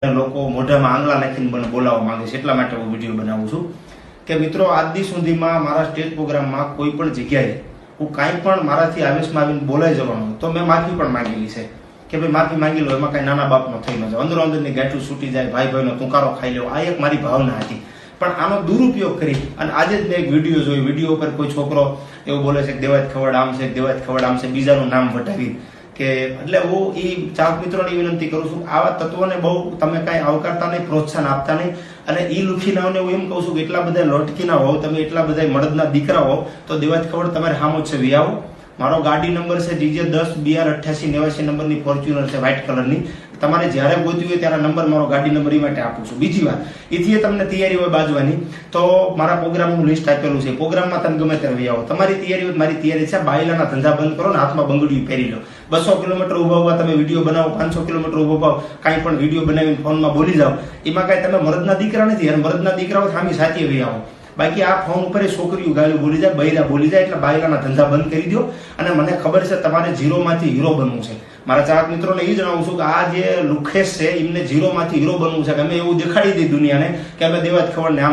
લોકો મોઢામાં આંગળા નાખીને મને બોલાવવા માંગે છે, એટલા માટે હું વિડીયો બનાવું છું કે મિત્રો આજ દી સુધીમાં મારા સ્ટેજ પ્રોગ્રામમાં કોઈ પણ જગ્યાએ હું કાંઈ પણ મારાથી આવેશમાં આવીને બોલાઈ જવાનું તો મેં માફી પણ માંગેલી છે કે ભાઈ માફી માંગી લો, એમાં કાંઈ નાના બાપનો થઈ ન જાય, અંદરો અંદરની ગાંઠું છૂટી જાય, ભાઈ ભાઈનો તુંકારો ખાઈ લેવો, આ એક મારી ભાવના હતી. પણ આનો દુરુપયોગ કરી અને આજે જ મેં એક વિડીયો જોયો, વિડીયો પર કોઈ છોકરો એવું બોલે છે કે દેવાજ ખવડ આમ છે, દેવાજ ખવડ આમ છે, બીજાનું નામ વટાવી કે એટલે હું એ ચાહક મિત્રોને વિનંતી કરું છું, આવા તત્વોને બહુ તમે કાંઈ આવકારતા નહીં, પ્રોત્સાહન આપતા નહીં. અને એ લુખીનાઓને હું એમ કહું છું કે એટલા બધા લોટકીના હોવ તમે, એટલા બધા મળદના દીકરા હોવ તો દેવાજ ખવડ તમારે સામો છે વી આવો. મારો ગાડી નંબર છે DJ10BR8889 નંબરની ફોર્ચ્યુનર છે, વ્હાઇટ કલરની. તમારે જ્યારે ગોતવી હોય ત્યારે નંબર મારો ગાડી નંબર એ માટે આપું છું. બીજી વાત, એથી તમને તૈયારી હોય બાજવાની તો મારા પ્રોગ્રામનું લિસ્ટ આપેલું છે, પ્રોગ્રામમાં તમે ગમે ત્યારે આવો. તમારી તૈયારી હોય, મારી તૈયારી છે, બાયલાના ધંધા બંધ કરો ને હાથમાં બંગડીયું પહેરી લો. 200 કિલોમીટર ઉભા ઉભા તમે વિડીયો બનાવો, 500 કિલોમીટર ઉભા ઉભા કાંઈ પણ વિડીયો બનાવીને ફોનમાં બોલી જાઓ, એમાં કાંઈ તમે મરદના દીકરા નથી. અને મરદના દીકરાઓ સામી સાચી વી આવો. બાકી આ ફોન ઉપર છોકરીઓ ગાયું બોલી જાય, બૈરા બોલી જાય, એટલે બાયલાના ધંધા બંધ કરી દો. અને મને ખબર છે તમારે ઝીરોમાંથી હીરો બનવું છે. મારા ચાહક મિત્રોને એ જણાવું છું કે આ જે લુખેશ છે એમને ઝીરોમાંથી હીરો બનવું છે, કે અમે એવું દેખાડી દઈએ દુનિયાને કે અમે દેવાજ ખવડને આમ